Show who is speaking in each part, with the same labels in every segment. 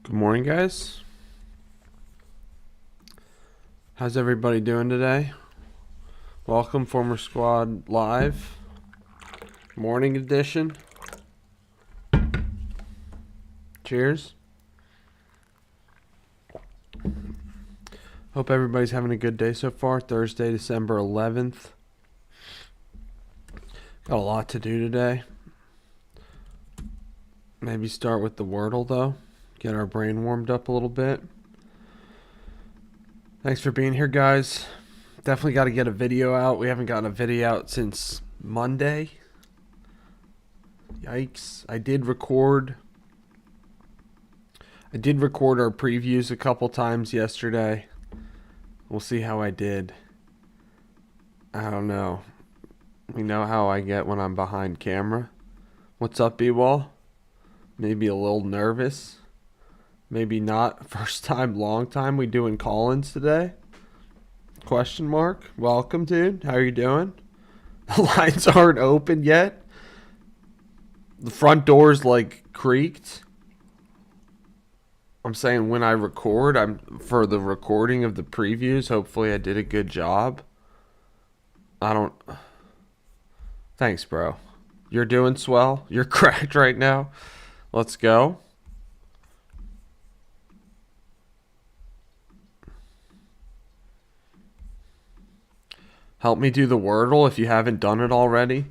Speaker 1: Good morning, guys. How's everybody doing today? Welcome, Former Squad Live, morning edition. Cheers. Hope everybody's having a good day so far. Thursday, December 11th. Got a lot to do today. Maybe start with the Wordle, though. Get our brain warmed up a little bit. Thanks for being here, guys. Definitely got to get a video out. We haven't gotten a video out since Monday. Yikes. I did record our previews a couple times yesterday. We'll see how I did. I don't know. We know how I get when I'm behind camera. What's up, B-Wall? Maybe a little nervous. Maybe not. First time, long time. We doing call-ins today? Question mark. Welcome, dude. How are you doing? The lines aren't open yet. The front door's like creaked. I'm saying when I record, for the recording of the previews, hopefully I did a good job. Thanks, bro. You're doing swell. You're cracked right now. Let's go. Help me do the Wordle if you haven't done it already.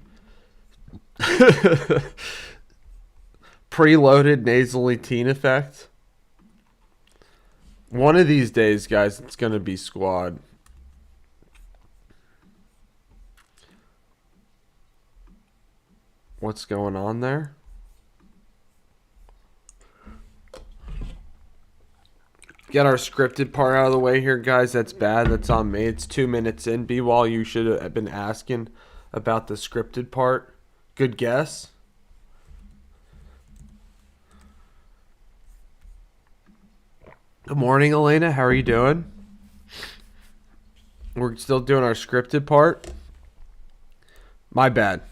Speaker 1: Preloaded nasally teen effect. One of these days, guys, it's going to be squad. What's going on there? Get our scripted part out of the way here, guys. That's bad. That's on me. It's 2 minutes in. B-Wall, you should have been asking about the scripted part. Good guess. Good morning, Elena. How are you doing? We're still doing our scripted part. My bad.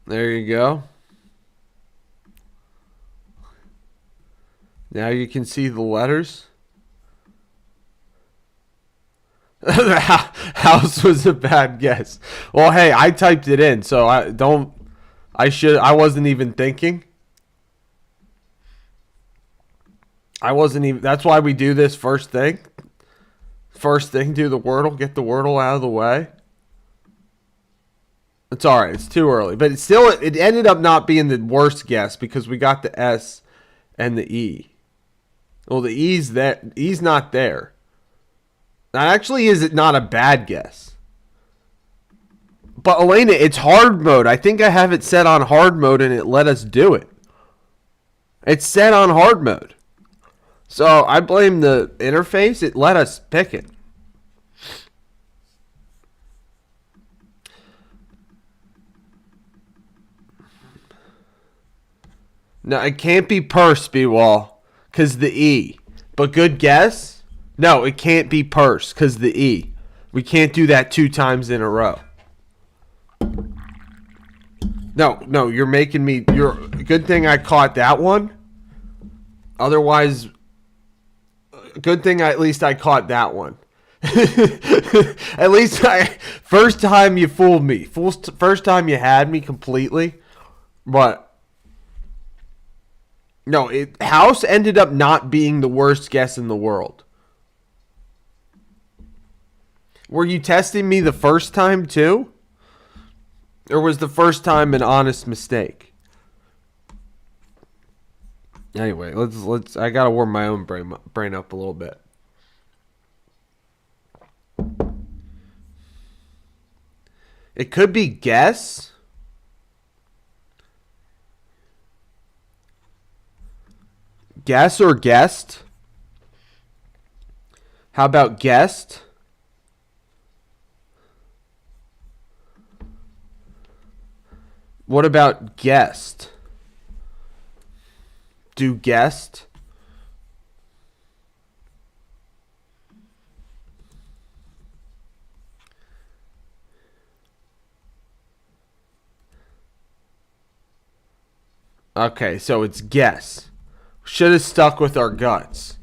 Speaker 1: There you go. Now you can see the letters. The house was a bad guess. Well, hey, I typed it in, so I wasn't even thinking. That's why we do this first thing. First thing, do the Wordle, get the Wordle out of the way. It's all right. It's too early, but it ended up not being the worst guess because we got the S and the E. Well, the E's not there. Now, actually, is it not a bad guess? But Elena, it's hard mode. I think I have it set on hard mode and it let us do it. It's set on hard mode. So I blame the interface. It let us pick it. No, it can't be purse, B-Wall, because the E. But good guess? No, it can't be purse, because the E. We can't do that 2 times in a row. No, you're making me... Good thing I caught that one. Otherwise, good thing at least I caught that one. At least first time you fooled me. First time you had me completely. But... No, house ended up not being the worst guess in the world. Were you testing me the first time too? Or was the first time an honest mistake? Anyway, let's I gotta warm my own brain up a little bit. It could be guess. Guess or guessed? How about guessed? What about guessed? Do guessed? Okay, so it's guess. Should have stuck with our guts.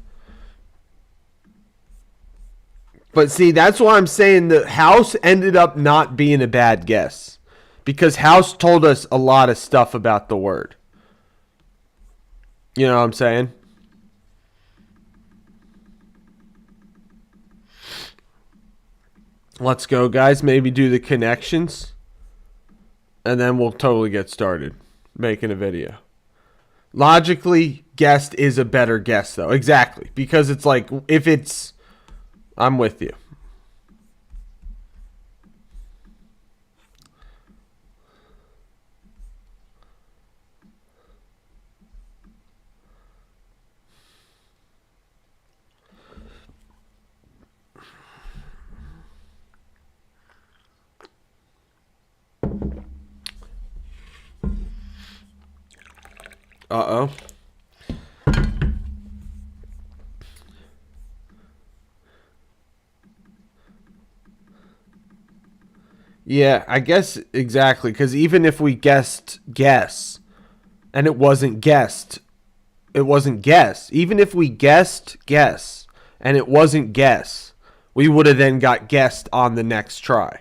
Speaker 1: But see, that's why I'm saying the House ended up not being a bad guess. Because House told us a lot of stuff about the word. You know what I'm saying? Let's go, guys. Maybe do the connections. And then we'll totally get started making a video. Logically, guest is a better guess, though. Exactly. Because it's like, if it's... I'm with you. Uh-oh. Yeah, I guess exactly. Because even if we guessed guess, and it wasn't guessed, it wasn't guess. Even if we guessed guess, and it wasn't guess, we would have then got guessed on the next try.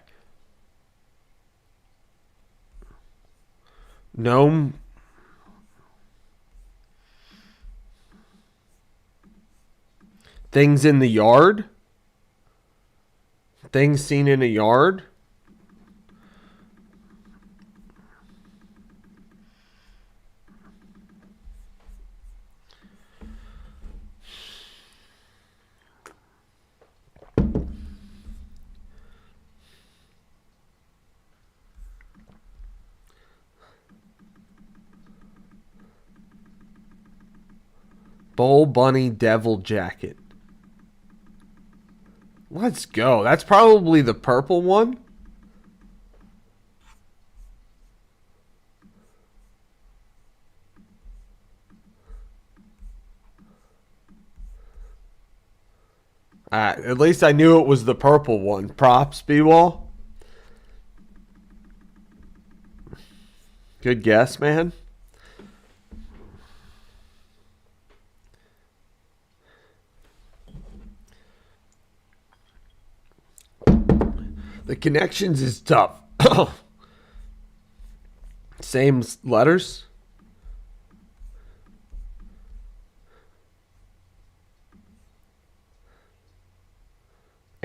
Speaker 1: Gnome. Things in the yard. Things seen in a yard. Bull Bunny Devil Jacket. Let's go. That's probably the purple one. At least I knew it was the purple one. Props, B-Wall. Good guess, man. The connections is tough. Same letters.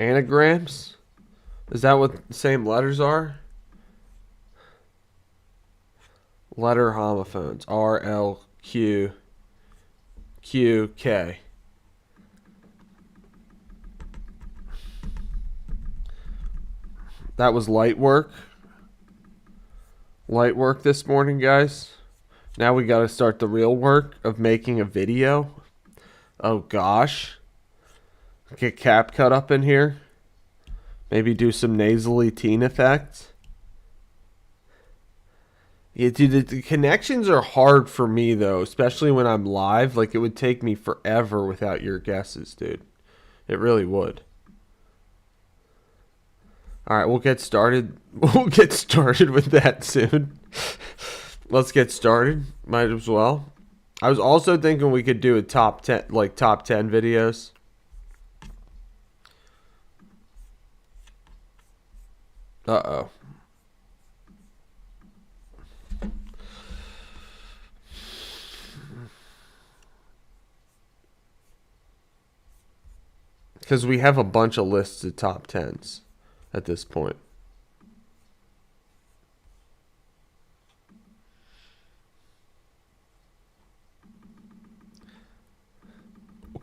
Speaker 1: Anagrams. Is that what the same letters are? Letter homophones. R, L, Q, Q, K. That was light work. Light work this morning, guys. Now we got to start the real work of making a video. Oh, gosh. Get CapCut up in here. Maybe do some nasally teen effects. Yeah, dude, the connections are hard for me, though, especially when I'm live. Like, it would take me forever without your guesses, dude. It really would. All right, we'll get started. We'll get started with that soon. Let's get started. Might as well. I was also thinking we could do a top 10, like top 10 videos. Uh-oh. Because we have a bunch of lists of top 10s at this point.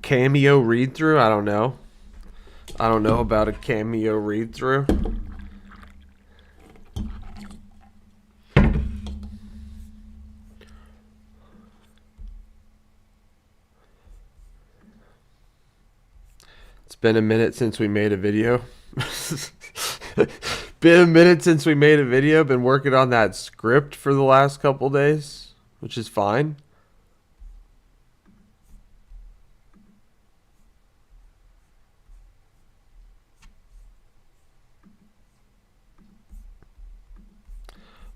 Speaker 1: Cameo read through? I don't know. I don't know about a cameo read through. It's been a minute since we made a video. Been a minute since we made a video. Been working on that script for the last couple days, which is fine.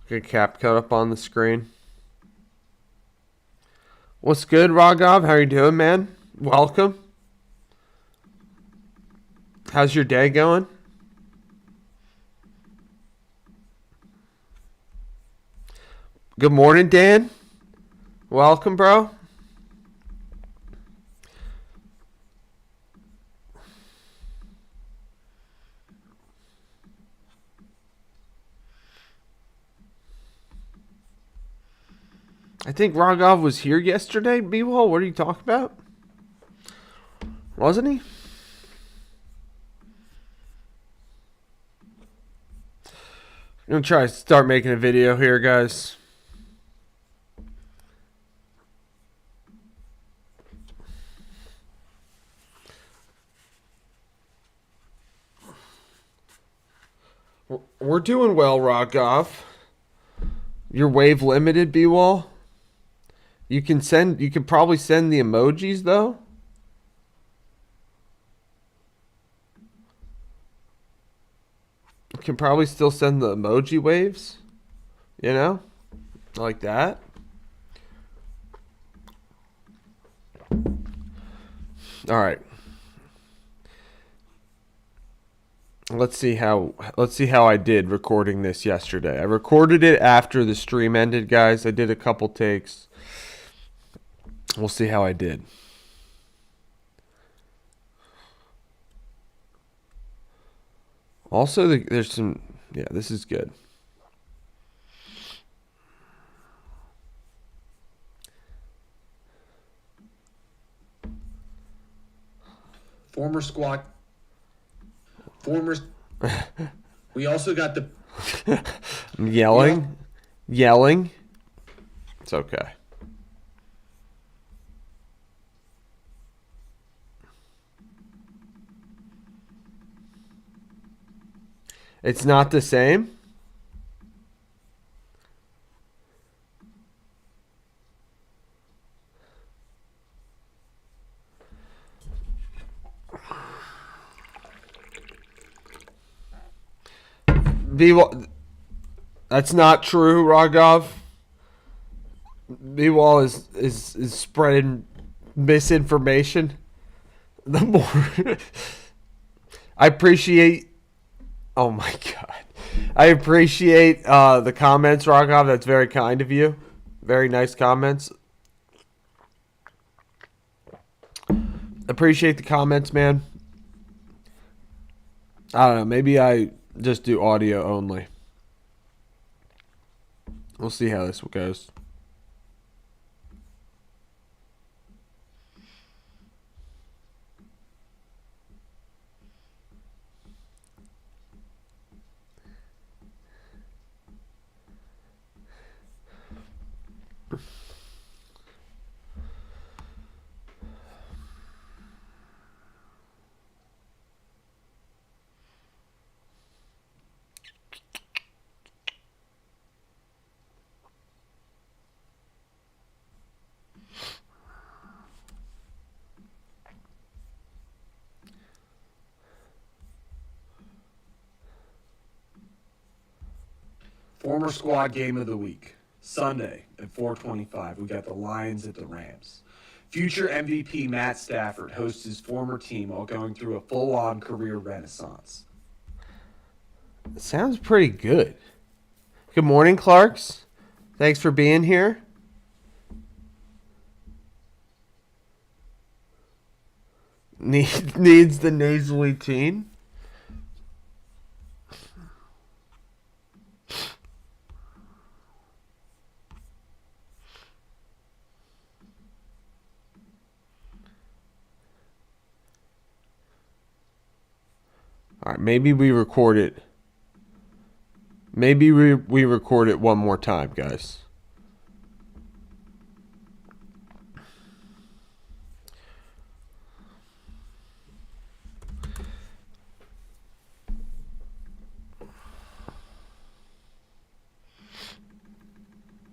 Speaker 1: Get CapCut up on the screen. What's good, Raghav? How you doing, man? Welcome. How's your day going? Good morning, Dan. Welcome, bro. I think Raghav was here yesterday, B-Wall. What are you talking about? Wasn't he? I'm going to try to start making a video here, guys. We're doing well, Raghav. You're wave limited, B-Wall. You can probably send the emojis though. You can probably still send the emoji waves. You know? Like that. All right. Let's see how I did recording this yesterday. I recorded it after the stream ended, guys. I did a couple takes. We'll see how I did. Also, there's some... Yeah, this is good.
Speaker 2: Former squad. We also got the...
Speaker 1: I'm yelling. Yeah. Yelling. It's okay. It's not the same? That's not true, Raghav. B-Wall is spreading misinformation. The more... I appreciate... Oh my god. I appreciate the comments, Raghav. That's very kind of you. Very nice comments. Appreciate the comments, man. I don't know. Maybe I just do audio only. We'll see how this goes.
Speaker 2: Former squad game of the week. Sunday at 4:25, we got the Lions at the Rams. Future MVP Matt Stafford hosts his former team while going through a full-on career renaissance.
Speaker 1: Sounds pretty good. Good morning, Clarks. Thanks for being here. Needs the nasally teen. All right, maybe we record it. Maybe we record it one more time, guys.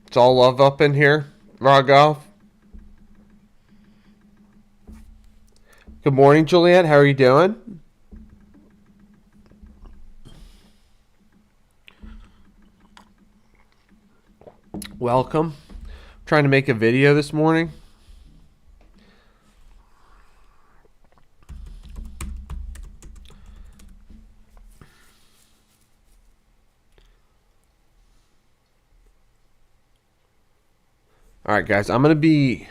Speaker 1: It's all love up in here, Raghav. Good morning, Juliet. How are you doing? Welcome. I'm trying to make a video this morning. All right, guys, I'm going to be...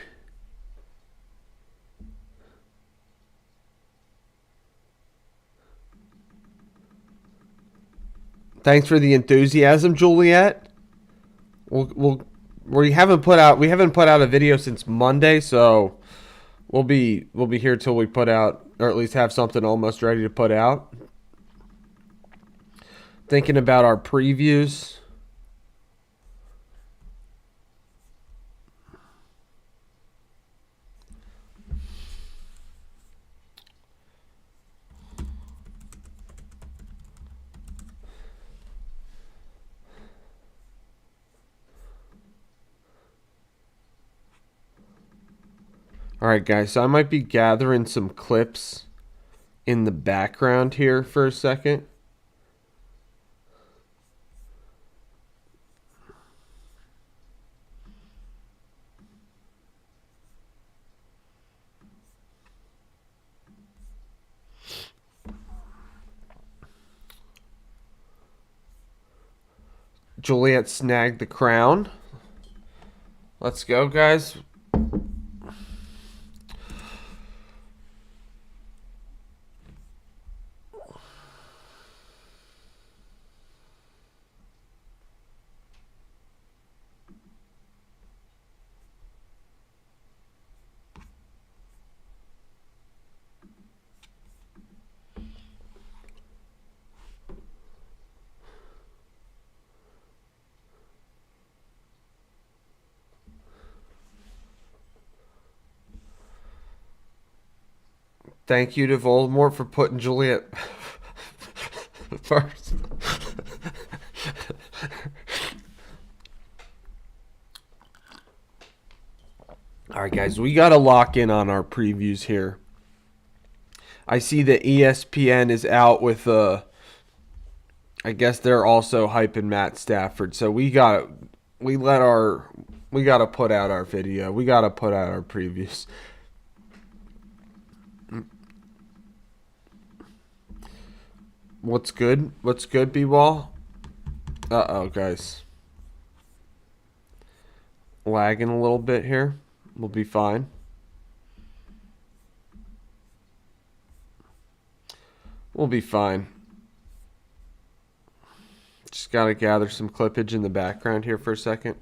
Speaker 1: Thanks for the enthusiasm, Juliet. We haven't put out a video since Monday, so we'll be here till we put out, or at least have something almost ready to put out. Thinking about our previews. Alright guys, so I might be gathering some clips in the background here for a second. Juliet snagged the crown. Let's go, guys. Thank you to Voldemort for putting Juliet first. Alright guys, we got to lock in on our previews here. I see that ESPN is out with I guess they're also hyping Matt Stafford. So we got to put out our video. We got to put out our previews. What's good? What's good, B-Wall? Uh-oh, guys. Lagging a little bit here. We'll be fine. We'll be fine. Just got to gather some clippage in the background here for a second.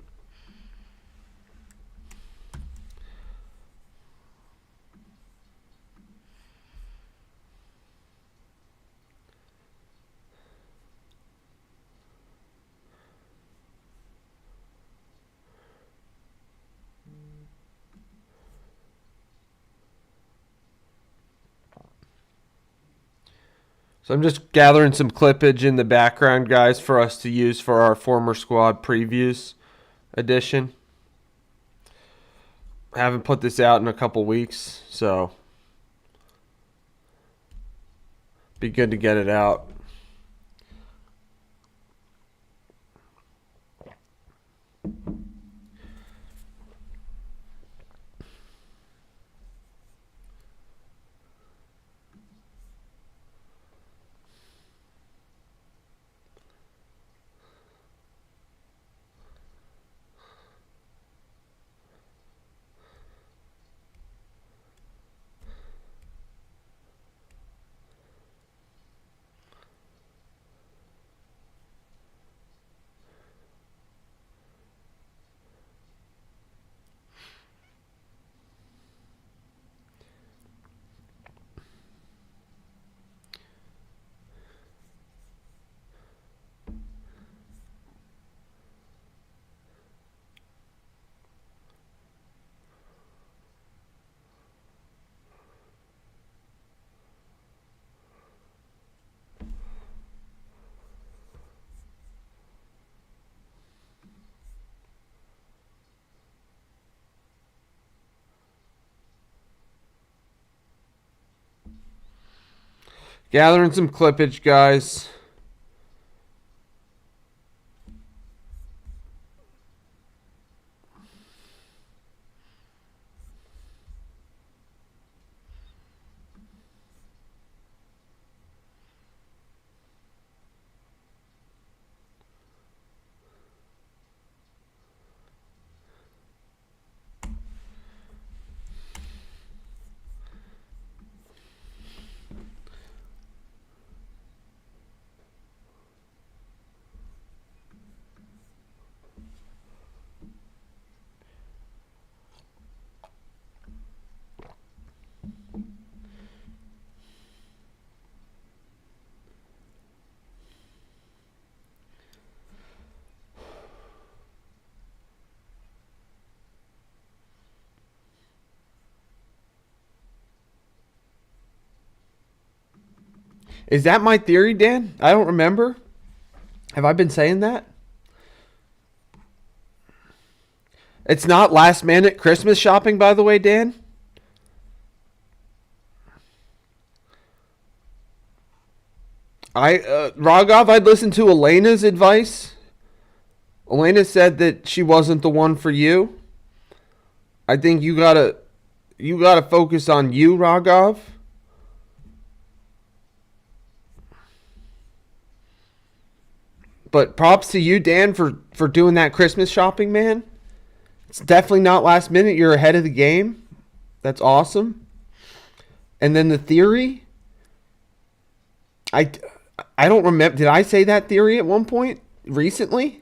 Speaker 1: So I'm just gathering some clippage in the background, guys, for us to use for our former squad previews edition. I haven't put this out in a couple weeks, so be good to get it out. Gathering some clippage, guys. Is that my theory, Dan? I don't remember. Have I been saying that? It's not last minute Christmas shopping, by the way, Dan. Rogov, I'd listen to Elena's advice. Elena said that she wasn't the one for you. I think you gotta focus on you, Rogov. But props to you, Dan, for doing that Christmas shopping, man. It's definitely not last minute. You're ahead of the game. That's awesome. And then the theory, I don't remember. Did I say that theory at one point recently?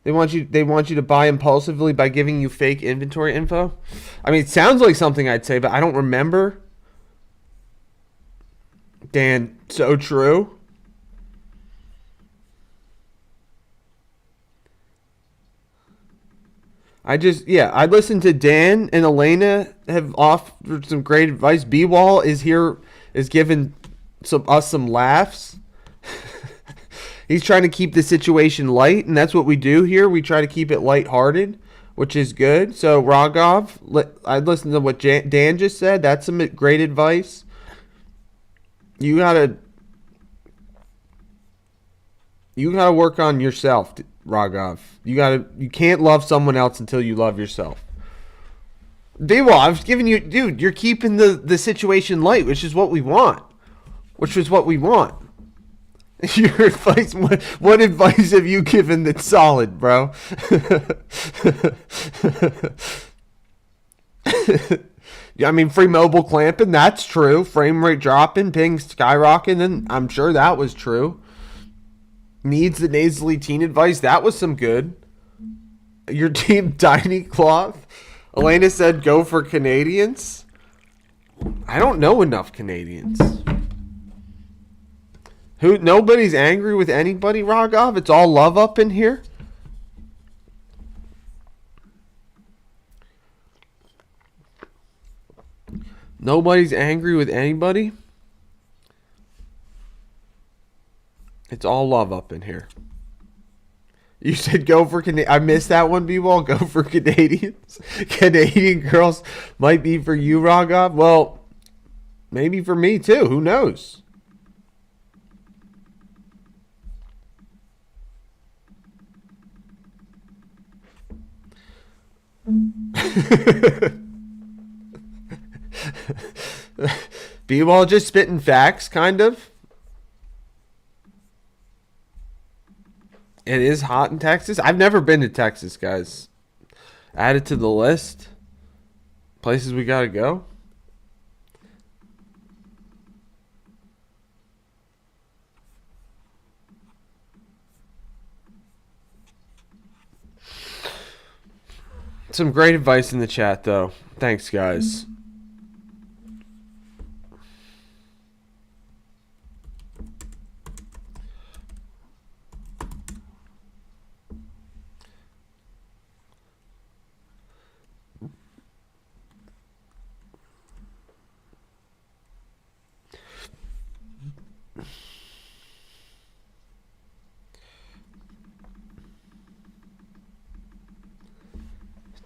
Speaker 1: They want you to buy impulsively by giving you fake inventory info. I mean, it sounds like something I'd say, but I don't remember. Dan, so true. I listened to Dan and Elena have offered some great advice. B-Wall is giving us some laughs. He's trying to keep the situation light, and that's what we do here. We try to keep it lighthearted, which is good. So, Rogov, I listened to what Dan just said. That's some great advice. You gotta work on yourself, Rogov. You can't love someone else until you love yourself. B-Wall, I was giving you, dude, you're keeping the situation light, which is what we want. Your advice. What advice have you given that's solid, bro? I mean, free mobile clamping, that's true. Frame rate dropping, ping skyrocketing, I'm sure that was true. Needs the nasally teen advice, that was some good. Your team, Tiny Cloth. Elena said go for Canadians. I don't know enough Canadians. Nobody's angry with anybody, Rogov? It's all love up in here? Nobody's angry with anybody? It's all love up in here. You said go for Canadians. I missed that one, B-Wall. Go for Canadians. Canadian girls might be for you, Rogov. Well, maybe for me too. Who knows? B-Wall just spitting facts, kind of. It is hot in Texas. I've never been to Texas, guys. Add it to the list. Places we gotta go. Some great advice in the chat, though. Thanks, guys.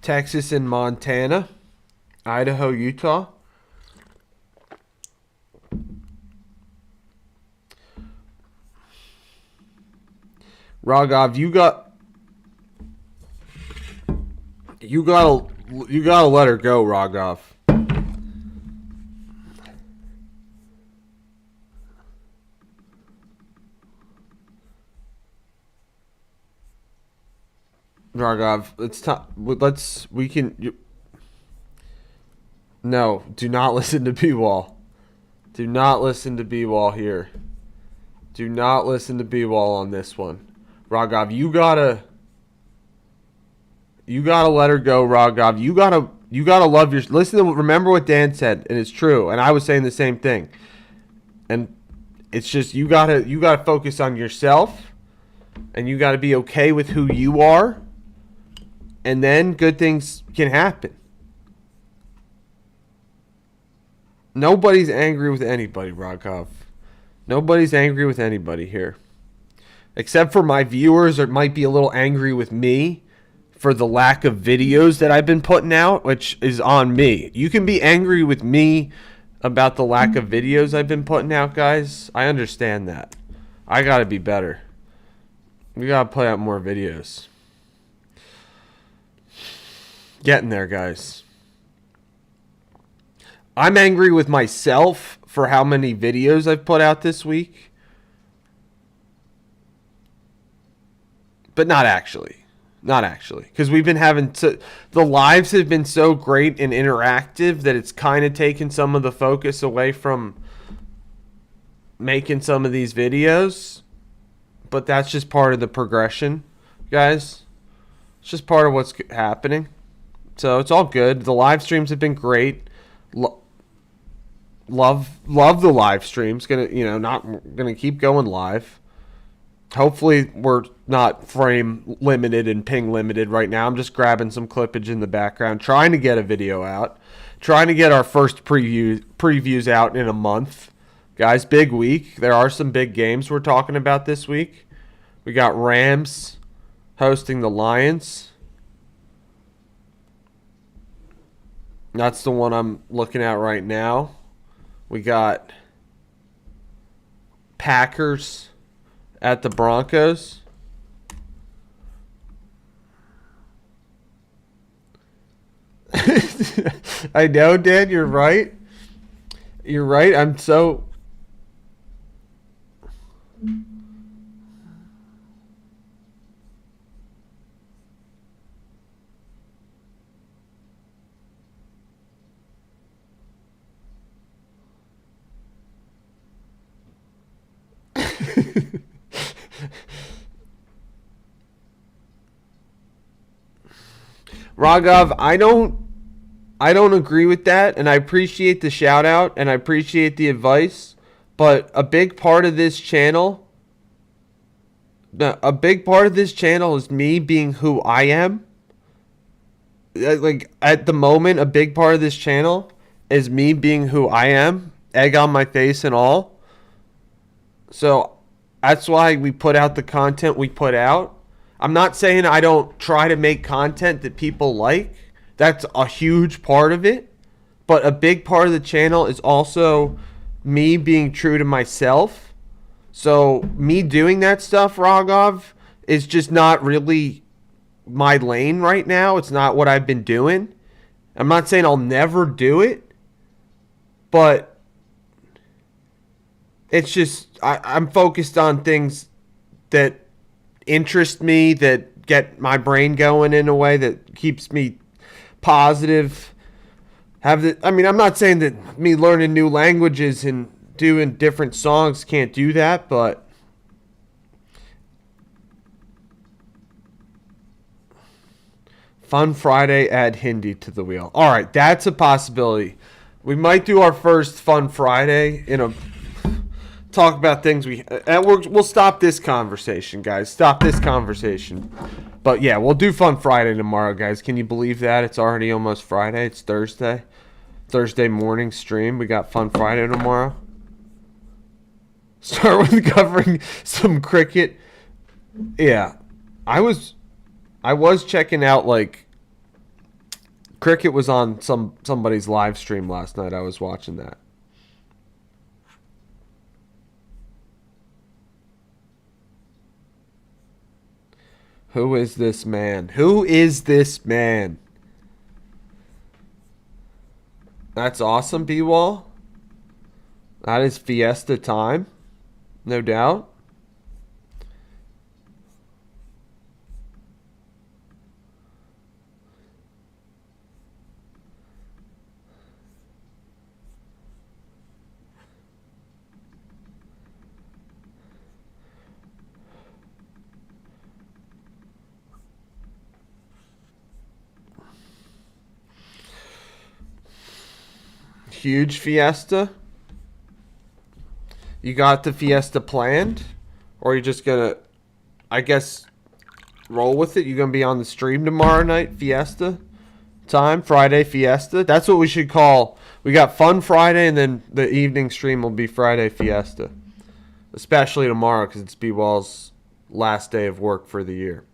Speaker 1: Texas and Montana, Idaho, Utah. Rogov, you gotta let her go, Rogov. Rogov, no, do not listen to B-Wall. Do not listen to B-Wall here. Do not listen to B-Wall on this one. Rogov, you gotta let her go, Rogov. You gotta love your, remember what Dan said, and it's true, and I was saying the same thing. And it's just, you gotta focus on yourself, and you gotta be okay with who you are. And then good things can happen. Nobody's angry with anybody, Rogov. Nobody's angry with anybody here. Except for my viewers that might be a little angry with me for the lack of videos that I've been putting out, which is on me. You can be angry with me about the lack of videos I've been putting out, guys. I understand that. I got to be better. We got to put out more videos. Getting there, guys. I'm angry with myself for how many videos I've put out this week. But not actually. Not actually. Because we've been having the lives have been so great and interactive that it's kind of taken some of the focus away from making some of these videos. But that's just part of the progression, guys. It's just part of what's happening. So it's all good. The live streams have been great. Love the live streams. Not gonna keep going live. Hopefully we're not frame limited and ping limited right now. I'm just grabbing some clippage in the background, trying to get a video out, trying to get our first previews out in a month. Guys, big week. There are some big games we're talking about this week. We got Rams hosting the Lions. That's the one I'm looking at right now. We got Packers at the Broncos. I know, Dan, you're right. You're right. I'm so... Raghav, I don't agree with that, and I appreciate the shout out and I appreciate the advice, but a big part of this channel is me being who I am. Like at the moment, a big part of this channel is me being who I am, egg on my face and all. So that's why we put out the content we put out. I'm not saying I don't try to make content that people like. That's a huge part of it. But a big part of the channel is also me being true to myself. So me doing that stuff, Raghav, is just not really my lane right now. It's not what I've been doing. I'm not saying I'll never do it. But it's just, I'm focused on things that interest me, that get my brain going in a way that keeps me positive. I'm not saying that me learning new languages and doing different songs can't do that, but Fun Friday, add Hindi to the wheel. All right, that's a possibility. We might do our first Fun Friday talk about things we'll stop this conversation, guys. Stop this conversation. But yeah, we'll do Fun Friday tomorrow, guys. Can you believe that? It's already almost Friday. It's Thursday. Thursday morning stream. We got Fun Friday tomorrow. Start with covering some cricket. Yeah. I was checking out, like, cricket was on somebody's live stream last night. I was watching that. Who is this man? Who is this man? That's awesome, B-Wall. That is Fiesta time. No doubt. Huge fiesta. You got the fiesta planned? Or are you just going to, I guess, roll with it? You're going to be on the stream tomorrow night, fiesta time, Friday fiesta? That's what we should call We got Fun Friday, and then the evening stream will be Friday Fiesta. Especially tomorrow, because it's B-Wall's last day of work for the year.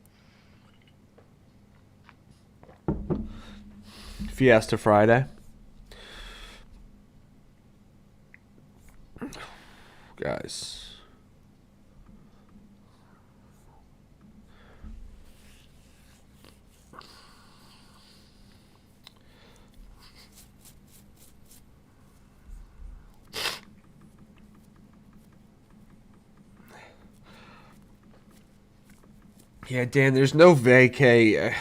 Speaker 1: Fiesta Friday. Guys. Yeah, Dan, there's no vacay.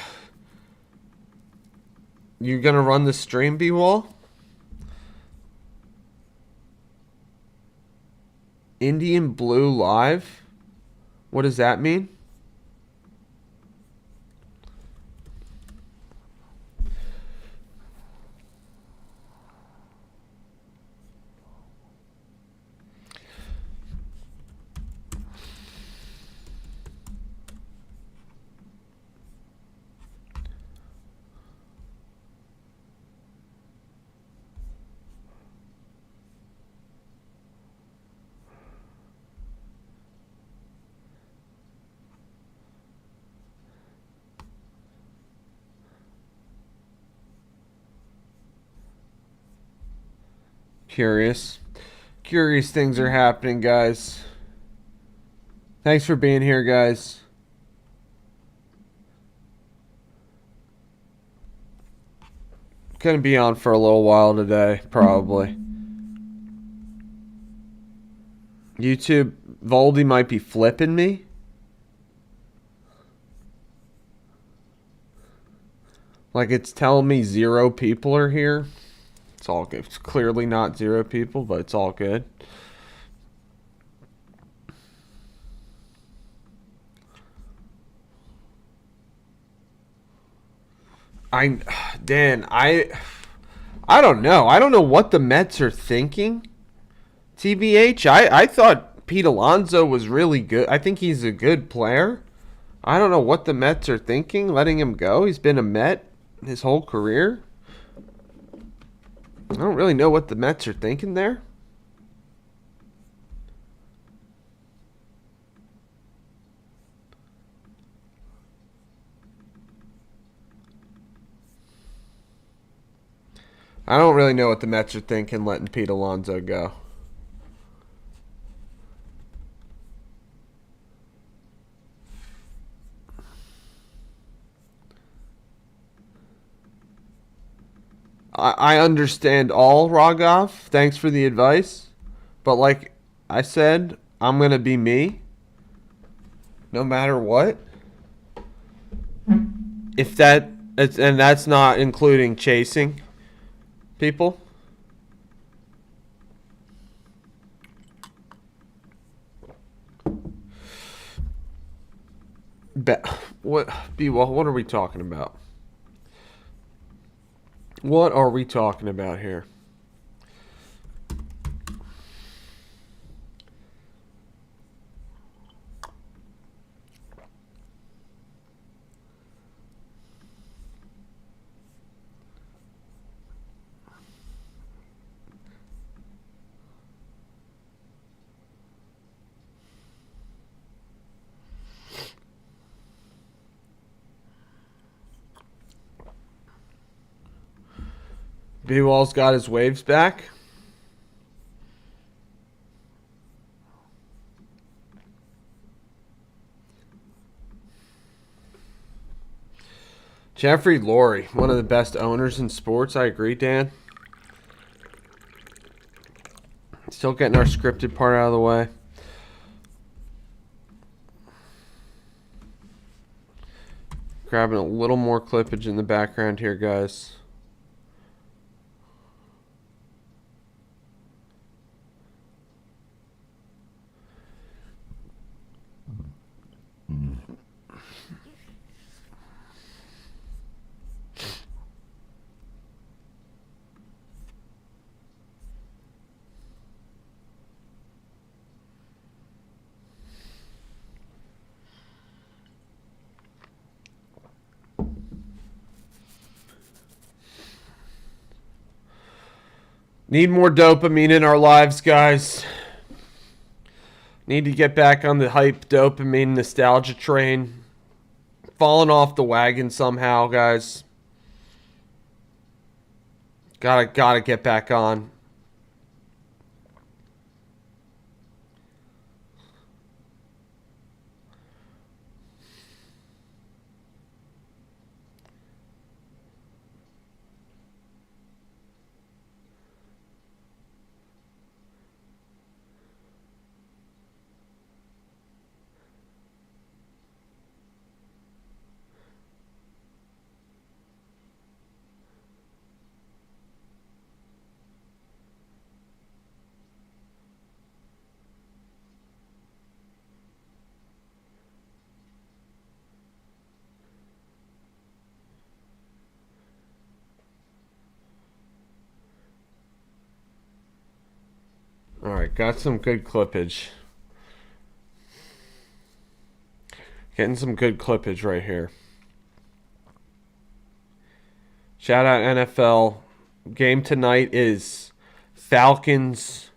Speaker 1: You gonna run the stream, B-Wall? Indian Blue Live? What does that mean? Curious. Curious things are happening, guys. Thanks for being here, guys. Gonna be on for a little while today, probably. YouTube, Voldy might be flipping me. Like it's telling me 0 people are here. It's all good. It's clearly not 0 people, but it's all good. Dan, I don't know. I don't know what the Mets are thinking. TBH, I thought Pete Alonso was really good. I think he's a good player. I don't know what the Mets are thinking, letting him go. He's been a Met his whole career. I don't really know what the Mets are thinking there. I don't really know what the Mets are thinking letting Pete Alonso go. I understand all, Rogov. Thanks for the advice. But like I said, I'm going to be me. No matter what. If that... And that's not including chasing people. What are we talking about? What are we talking about here? B-Wall's got his waves back. Jeffrey Lurie, one of the best owners in sports. I agree, Dan. Still getting our scripted part out of the way. Grabbing a little more clippage in the background here, guys. Need more dopamine in our lives, guys. Need to get back on the hype dopamine nostalgia train. Falling off the wagon somehow, guys. Gotta get back on. Alright, got some good clippage. Getting some good clippage right here. Shout out NFL. Game tonight is Falcons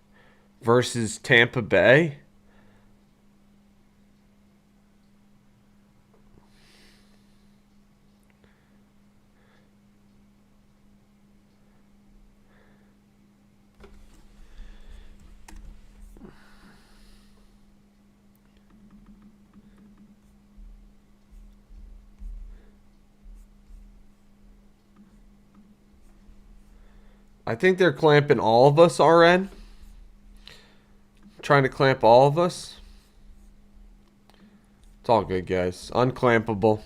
Speaker 1: versus Tampa Bay. I think they're clamping all of us, RN. Trying to clamp all of us. It's all good, guys. Unclampable.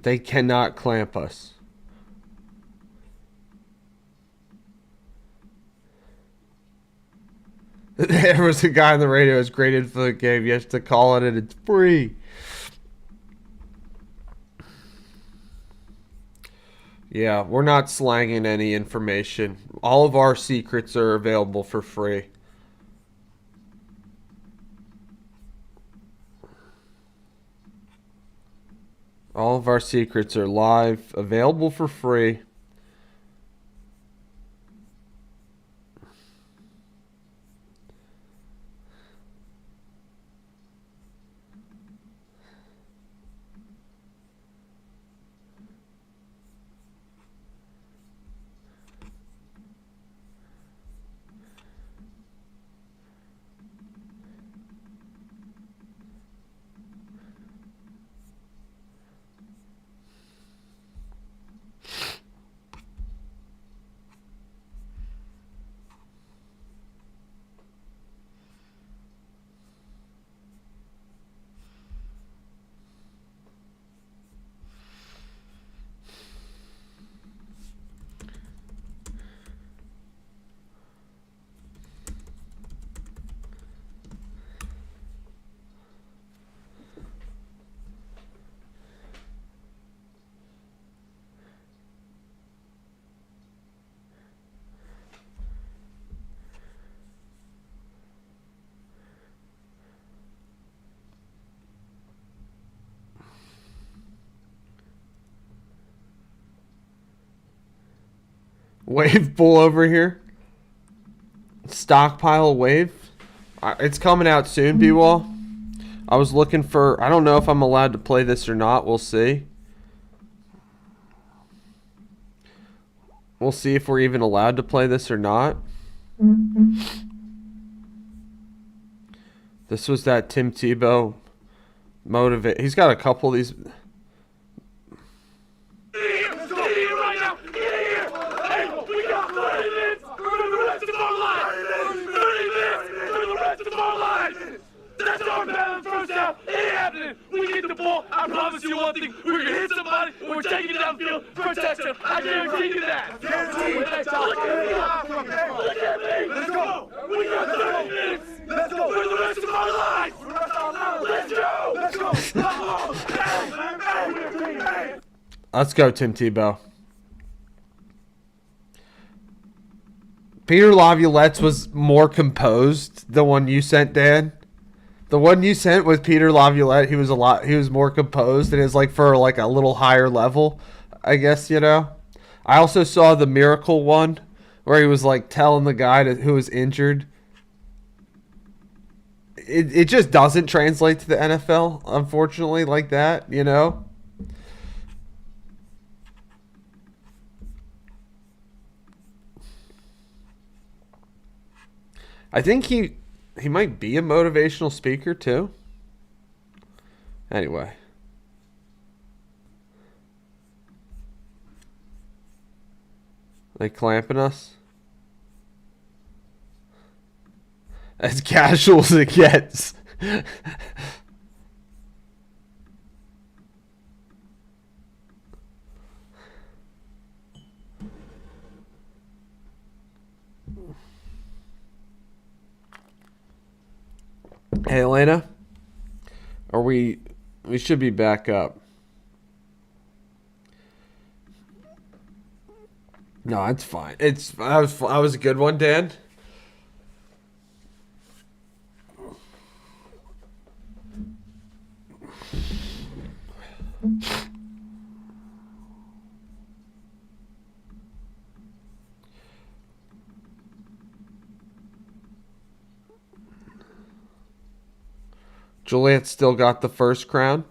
Speaker 1: They cannot clamp us. There was a guy on the radio who was graded for the game. You have to call it and it's free. Yeah, we're not slanging any information. All of our secrets are available for free. All of our secrets are live, available for free. Wave bull over here. Stockpile wave. It's coming out soon, B-Wall. I was looking for... I don't know if I'm allowed to play this or not. We'll see. We'll see if we're even allowed to play this or not. This was that Tim Tebow motivate. He's got a couple of these...
Speaker 3: We get the ball. I promise you one thing. We're going to hit somebody. We're taking it downfield for a touchdown. I guarantee you that. Look at me. Let's go. We got 30 minutes. Let's go. For the rest of our lives. Let's go. Let's go.
Speaker 1: Let's go, Tim Tebow. Peter Laviolette's was more composed. The one you sent, Dan. The one you sent with Peter Laviolette, he was more composed and is like for like a little higher level, I guess, you know. I also saw the Miracle one where he was like telling the guy who was injured. It just doesn't translate to the NFL, unfortunately, like that, you know. I think he might be a motivational speaker too. Anyway. They clamping us? As casual as it gets. Hey, Elena. We should be back up. No, it's fine. I was a good one, Dan. Juliet still got the first crown.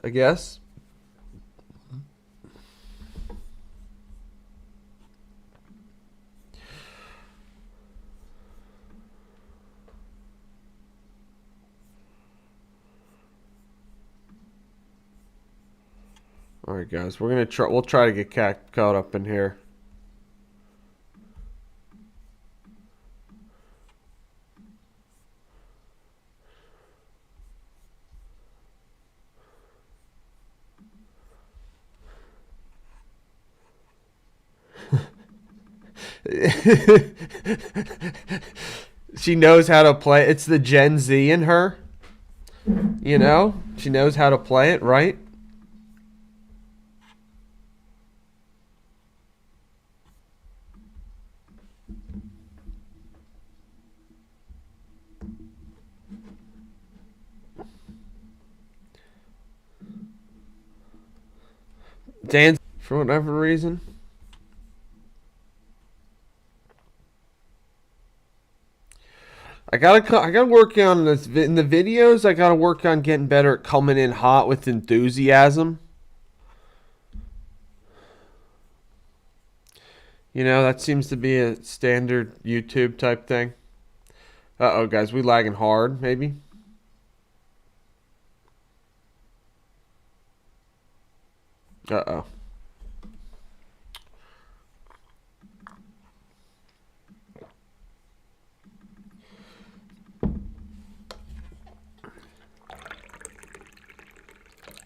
Speaker 1: I guess. All right, guys, we'll try to get caught up in here. She knows how to play. It's the Gen Z in her. You know, she knows how to play it, right? Dan, for whatever reason. I gotta work on this in the videos. I gotta work on getting better at coming in hot with enthusiasm. You know, that seems to be a standard YouTube type thing. Uh-oh, guys, we lagging hard, maybe. Uh-oh.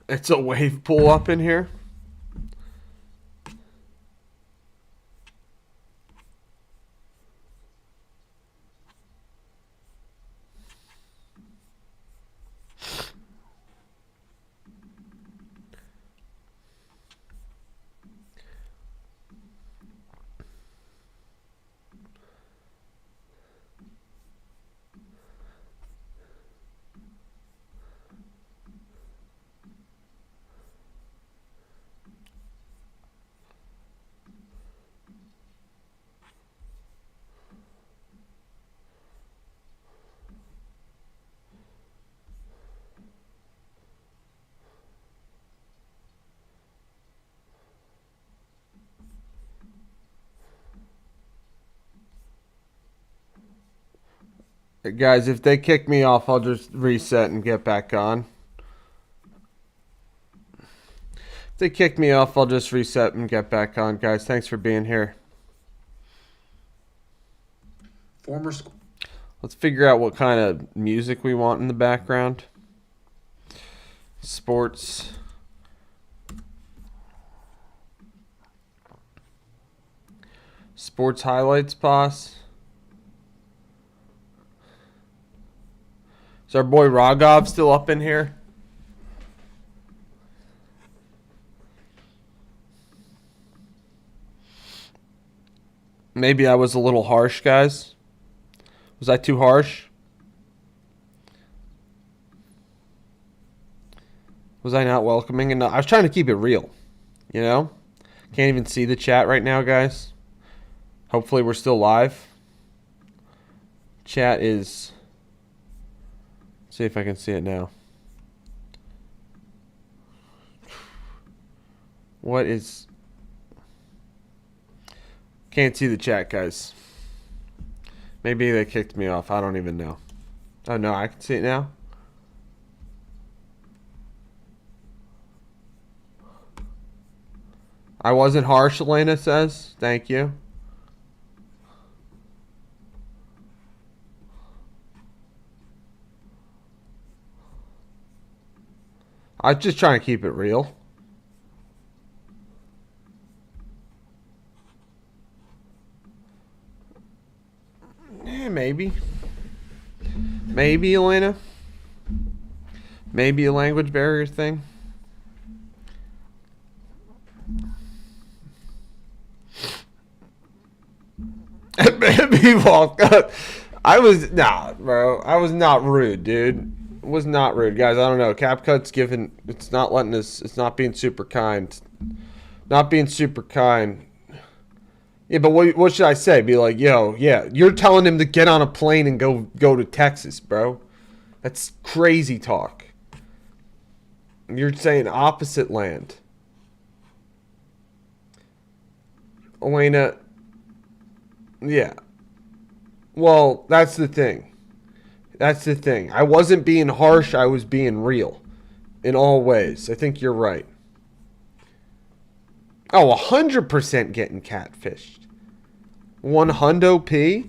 Speaker 1: It's a wave pool up in here. Guys, if they kick me off, I'll just reset and get back on. If they kick me off, I'll just reset and get back on. Guys, thanks for being here. Let's figure out what kind of music we want in the background. Sports. Sports highlights, boss. Is our boy Rogov still up in here? Maybe I was a little harsh, guys. Was I too harsh? Was I not welcoming enough? I was trying to keep it real, you know? Can't even see the chat right now, guys. Hopefully we're still live. Chat is... see if I can see it now. What is... can't see the chat, guys. Maybe they kicked me off. I don't even know. Oh, no, I can see it now. I wasn't harsh, Elena says. Thank you. I was just trying to keep it real. Yeah, maybe. Maybe, Elena. Maybe a language barrier thing. He walked up. I was bro. I was not rude, dude. Was not rude, guys. I don't know. CapCut's giving. It's not letting us. It's not being super kind. Not being super kind. Yeah, but what should I say? Be like, yo, yeah, you're telling him to get on a plane and go to Texas, bro. That's crazy talk. You're saying opposite land. Elena. Yeah. Well, that's the thing. That's the thing. I wasn't being harsh. I was being real. In all ways. I think you're right. Oh, 100% getting catfished. 100 P?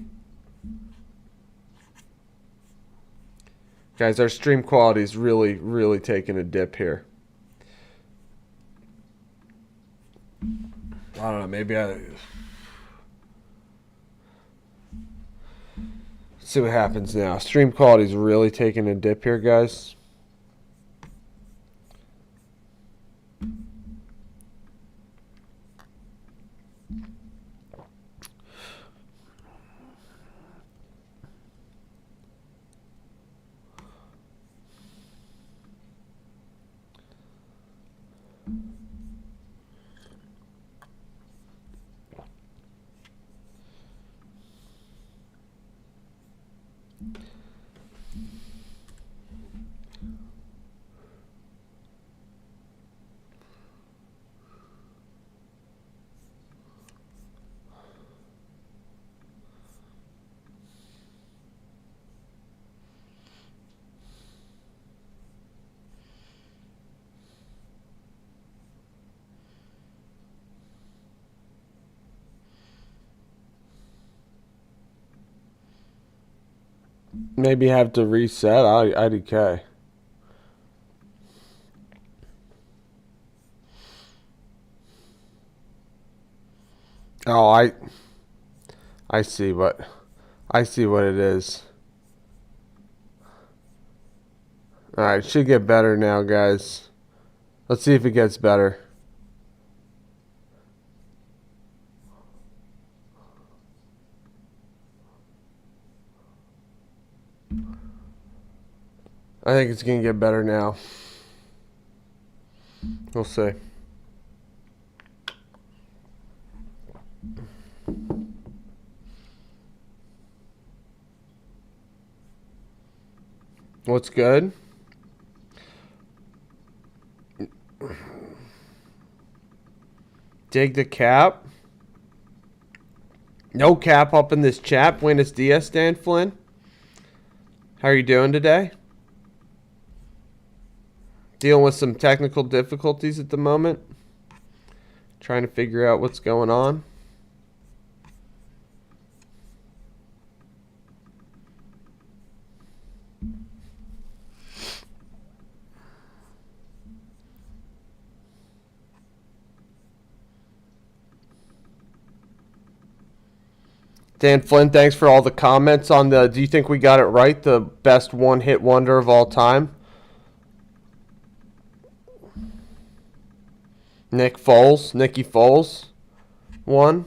Speaker 1: Guys, our stream quality is really, really taking a dip here. I don't know. Maybe I... see what happens now. Stream quality is really taking a dip here, guys. Maybe have to reset IDK. Oh, I see what it is. All right, should get better now, guys. Let's see if it gets better. I think it's going to get better now. We'll see. What's good? Dig the cap. No cap up in this chat. Buenos dias, Dan Flynn. How are you doing today? Dealing with some technical difficulties at the moment. Trying to figure out what's going on. Dan Flynn, thanks for all the comments on the, do you think we got it right? The best one-hit wonder of all time? Nicky Foles won.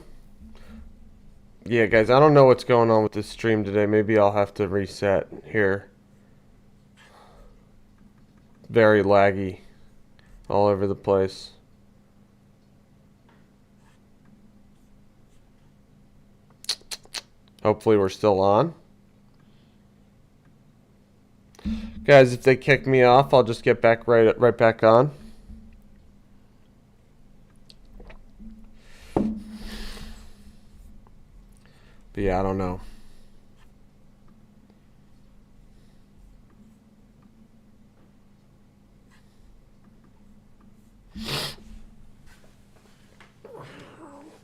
Speaker 1: Yeah, guys, I don't know what's going on with this stream today. Maybe I'll have to reset here. Very laggy all over the place. Hopefully we're still on. Guys, if they kick me off, I'll just get back right back on. But yeah, I don't know.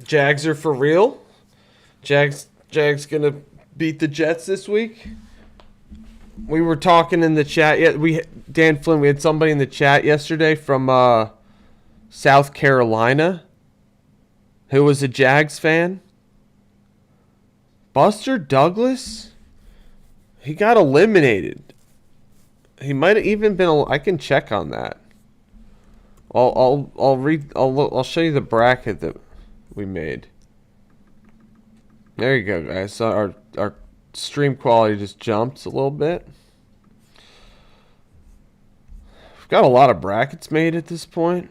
Speaker 1: Jags are for real? Jags gonna beat the Jets this week? We were talking in the chat. Yeah, Dan Flynn. We had somebody in the chat yesterday from South Carolina who was a Jags fan. Buster Douglas. He got eliminated. He might have even been. I can check on that. I'll show you the bracket that we made. There you go, guys. So our stream quality just jumped a little bit. We've got a lot of brackets made at this point.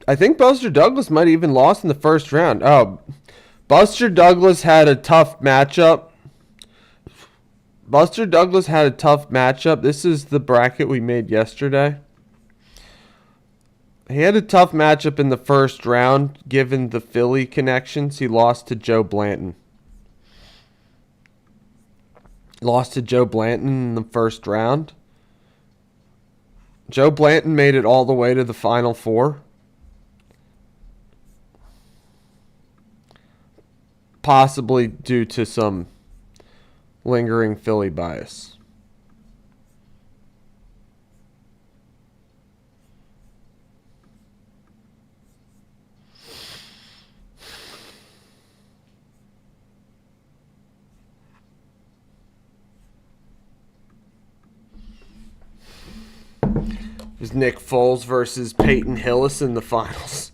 Speaker 1: I think Buster Douglas might have even lost in the first round. Oh, Buster Douglas had a tough matchup. This is the bracket we made yesterday. He had a tough matchup in the first round, given the Philly connections. He lost to Joe Blanton. In the first round. Joe Blanton made it all the way to the Final Four. Possibly due to some lingering Philly bias. It was Nick Foles versus Peyton Hillis in the finals.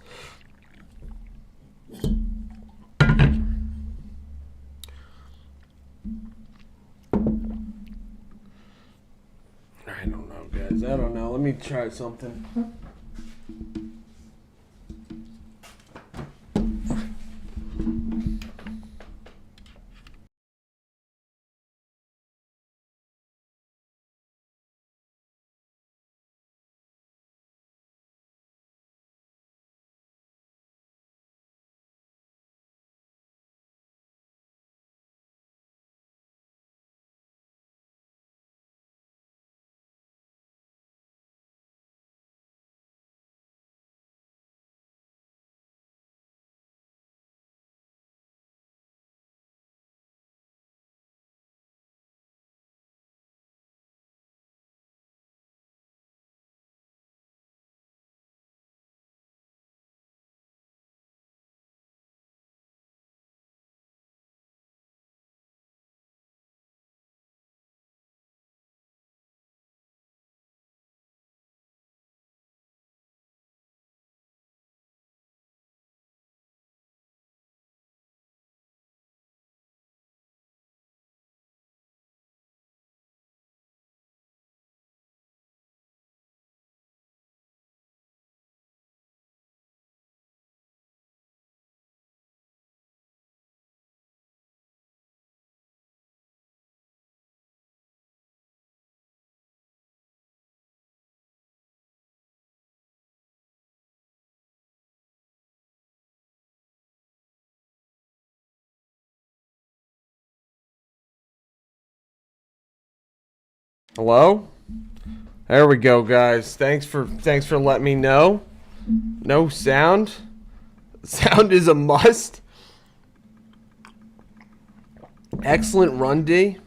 Speaker 1: I don't know, guys. I don't know. Let me try something. Hello? There we go, guys. Thanks for letting me know. No sound. Sound is a must. Excellent run D.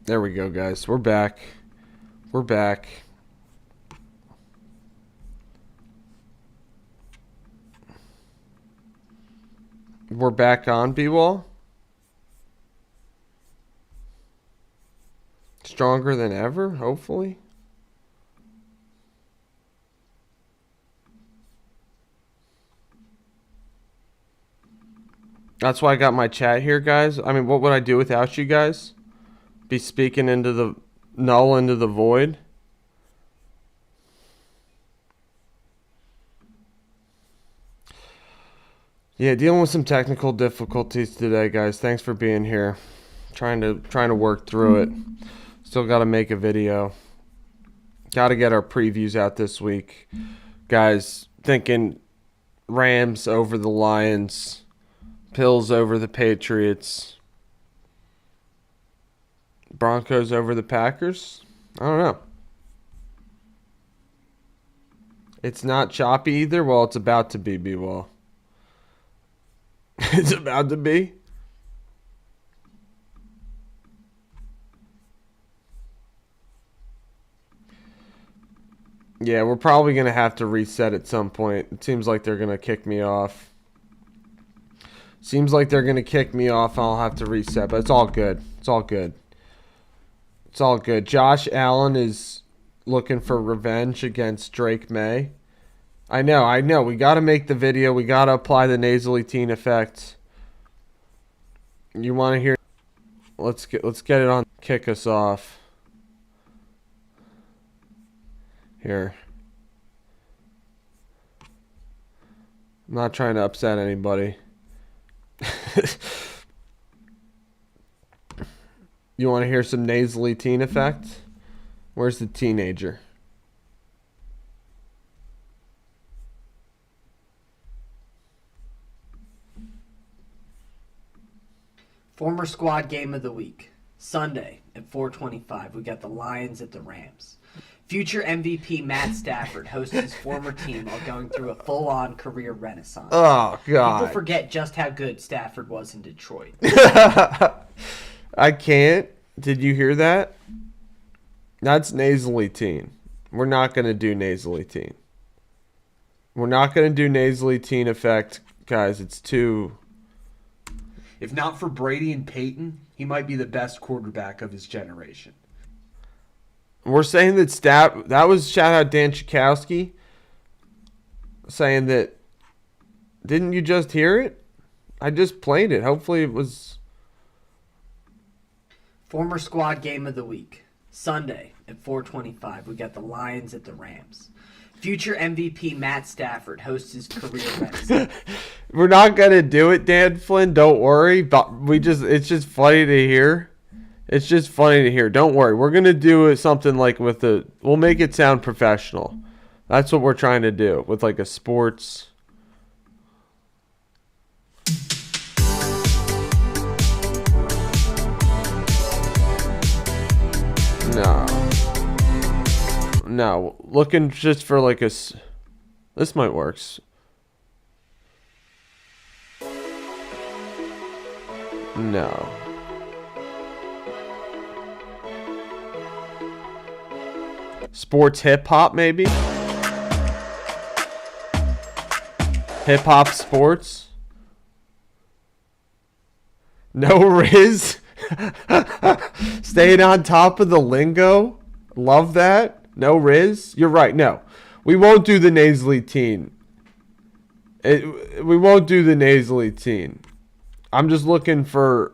Speaker 1: There we go, guys. We're back. We're back. We're back on, B-Wall. Stronger than ever, hopefully. That's why I got my chat here, guys. I mean, what would I do without you guys? Be speaking into the null, into the void. Yeah, dealing with some technical difficulties today, guys. Thanks for being here. Trying to work through it. Still got to make a video. Got to get our previews out this week. Guys, thinking Rams over the Lions, Bills over the Patriots, Broncos over the Packers. I don't know. It's not choppy either. Well, it's about to be, B-Wall. It's about to be. Yeah, we're probably going to have to reset at some point. It seems like they're going to kick me off. Seems like they're going to kick me off. I'll have to reset, but it's all good. It's all good. It's all good. Josh Allen is looking for revenge against Drake May. I know. We got to make the video. We got to apply the nasally teen effect. You want to hear? Let's get it on. Kick us off. Here. I'm not trying to upset anybody. You want to hear some nasally teen effect? Where's the teenager?
Speaker 4: Former squad game of the week. Sunday at 4:25, we got the Lions at the Rams. Future MVP Matt Stafford hosts his former team while going through a full-on career renaissance.
Speaker 1: Oh, God.
Speaker 4: People forget just how good Stafford was in Detroit.
Speaker 1: I can't. Did you hear that? That's nasally teen. We're not going to do nasally teen. We're not going to do nasally teen effect, guys. It's too...
Speaker 2: If not for Brady and Peyton, he might be the best quarterback of his generation.
Speaker 1: We're saying that that was shout out Dan Chikowski saying that. Didn't you just hear it? I just played it. Hopefully it was.
Speaker 4: Former squad game of the week. Sunday at 4:25, we got the Lions at the Rams. Future MVP Matt Stafford hosts his career renaissance.
Speaker 1: We're not gonna do it, Dan Flynn. Don't worry. But it's just funny to hear. It's just funny to hear. Don't worry. We're going to do something like we'll make it sound professional. That's what we're trying to do with like a sports. No. Looking just for like this might work. No. Sports hip hop, maybe? Hip hop sports? No Riz? Staying on top of the lingo? Love that. No Riz? You're right. No. We won't do the nasally teen. We won't do the nasally teen. I'm just looking for...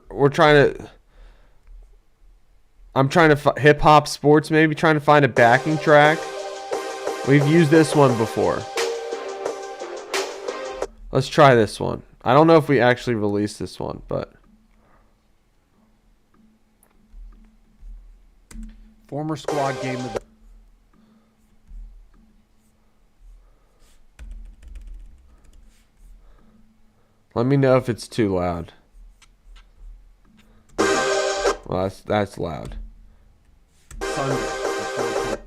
Speaker 1: I'm trying to hip hop sports, maybe trying to find a backing track. We've used this one before. Let's try this one. I don't know if we actually released this one, but
Speaker 2: Former squad game of the
Speaker 1: let me know if it's too loud. Well, that's loud.
Speaker 2: Sunday at 4:20.
Speaker 1: All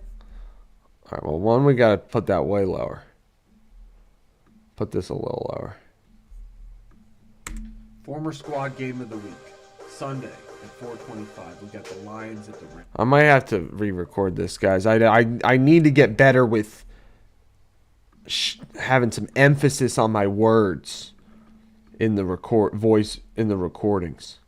Speaker 1: right, well, one, we got to put that way lower. Put this a little lower.
Speaker 2: Former squad game of the week. Sunday at 4:25, we got the Lions at the Rams.
Speaker 1: I might have to re-record this, guys. I need to get better with having some emphasis on my words in the voice in the recordings.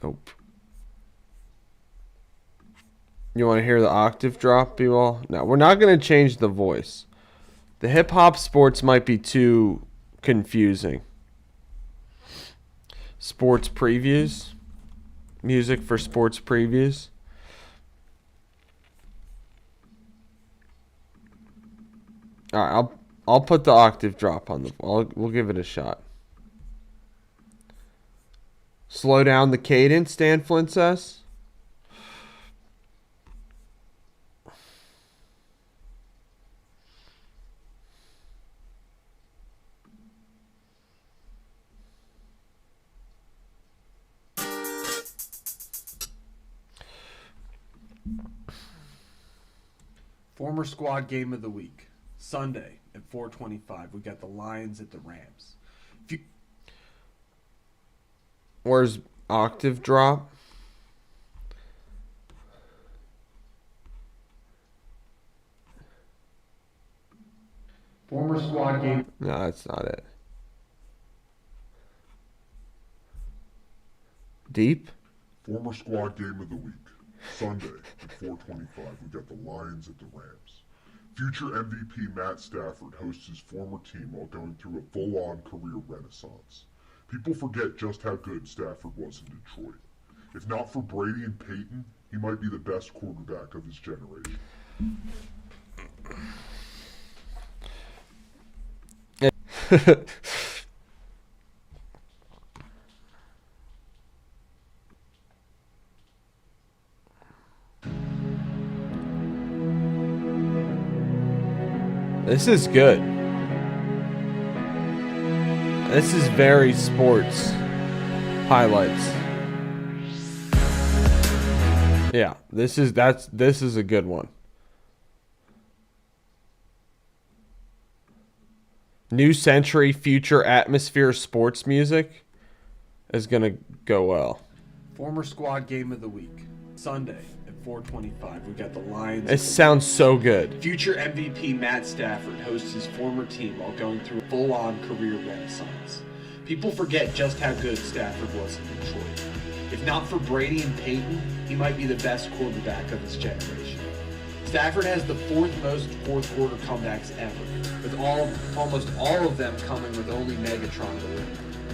Speaker 1: Nope. You want to hear the octave drop, B-Wall? No, we're not going to change the voice. The hip-hop sports might be too confusing. Sports previews. Music for sports previews. All right, I'll put the octave drop on the. We'll give it a shot. Slow down the cadence, Dan Flynn says.
Speaker 2: Former squad game of the week. Sunday at 4:25, we got the Lions at the Rams.
Speaker 1: Where's octave drop?
Speaker 2: Former squad game.
Speaker 1: No, that's not it. Deep?
Speaker 5: Former squad game of the week. Sunday at 4:25, we got the Lions at the Rams. Future MVP Matt Stafford hosts his former team while going through a full-on career renaissance. People forget just how good Stafford was in Detroit. If not for Brady and Peyton, he might be the best quarterback of his generation.
Speaker 1: This is good. This is very sports highlights. Yeah, this is a good one. New Century Future Atmosphere sports music is going to go well.
Speaker 2: Former squad game of the week. Sunday at 4:25, we got the Lions.
Speaker 1: It sounds so good.
Speaker 2: Future MVP Matt Stafford hosts his former team while going through a full-on career renaissance. People forget just how good Stafford was in Detroit. If not for Brady and Peyton, he might be the best quarterback of his generation. Stafford has the fourth most fourth quarter comebacks ever, with almost all of them coming with only Megatron to win.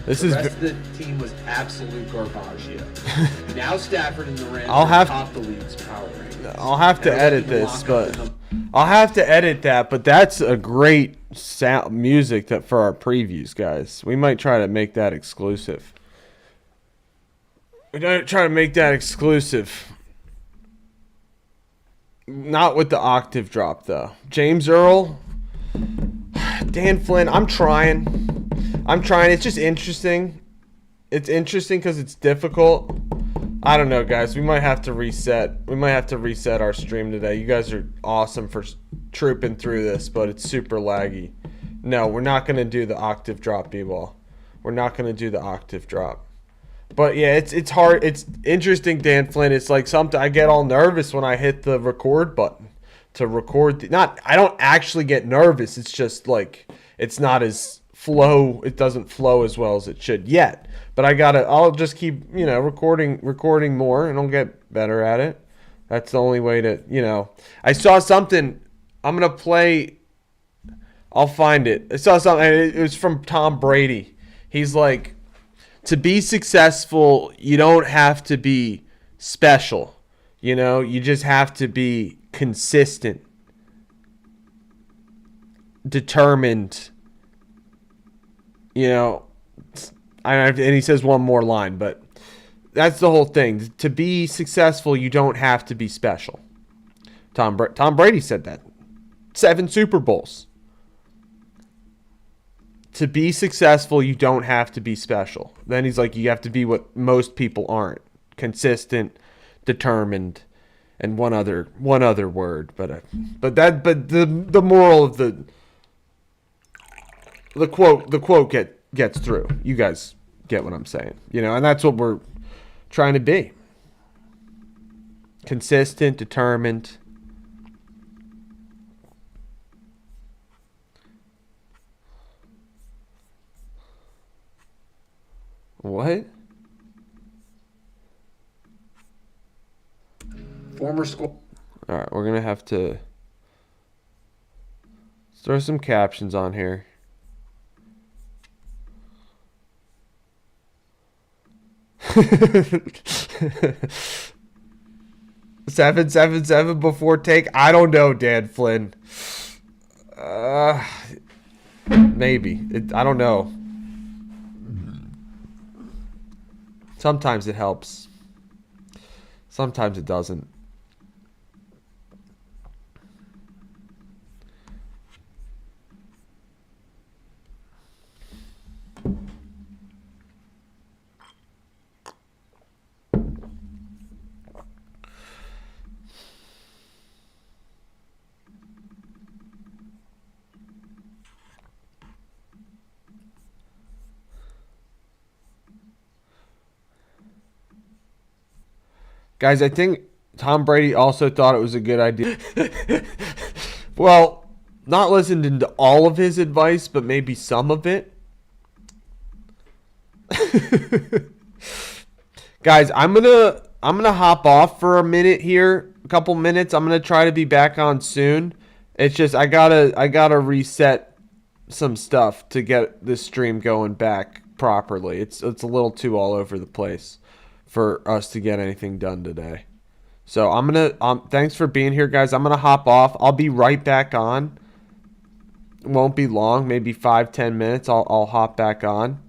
Speaker 2: The rest of the team was absolute garbage. Now Stafford and the Rams are top the league's power rankings.
Speaker 1: I'll have to edit this, but I'll have to edit that. But that's a great sound music for our previews, guys. We might try to make that exclusive. We're gonna try to make that exclusive. Not with the octave drop though. James Earl, Dan Flynn. I'm trying. It's just interesting. It's interesting because it's difficult. I don't know, guys. We might have to reset. We might have to reset our stream today. You guys are awesome for trooping through this, but it's super laggy. No, we're not going to do the octave drop, B-Ball. We're not going to do the octave drop. But yeah, it's hard. It's interesting, Dan Flynn. It's like something I get all nervous when I hit the record button to record. I don't actually get nervous. It's just like it's not as it doesn't flow as well as it should yet, but I'll just keep recording more and I'll get better at it. That's the only way to I saw something. I'm gonna play. I'll find it. I saw something. It was from Tom Brady. He's like, to be successful, you don't have to be special. You just have to be consistent, determined. And he says one more line, but that's the whole thing. To be successful, you don't have to be special. Tom Brady said that. 7 Super Bowls. To be successful, you don't have to be special. Then he's like, you have to be what most people aren't. Consistent, determined, and one other word, but the moral of the quote gets through. You guys get what I'm saying, and that's what we're trying to be. Consistent, determined. What?
Speaker 2: Former squad.
Speaker 1: All right, we're going to have to throw some captions on here. $777 before take. I don't know, Dan Flynn. Maybe. I don't know. Sometimes it helps. Sometimes it doesn't. Guys, I think Tom Brady also thought it was a good idea. Well, not listening to all of his advice, but maybe some of it. Guys, I'm gonna hop off for a minute here, a couple minutes. I'm gonna try to be back on soon. It's just I gotta reset some stuff to get this stream going back properly. It's a little too all over the place for us to get anything done today. So I'm gonna thanks for being here, guys. I'm gonna hop off. I'll be right back on. It won't be long, maybe 5-10 minutes. I'll hop back on.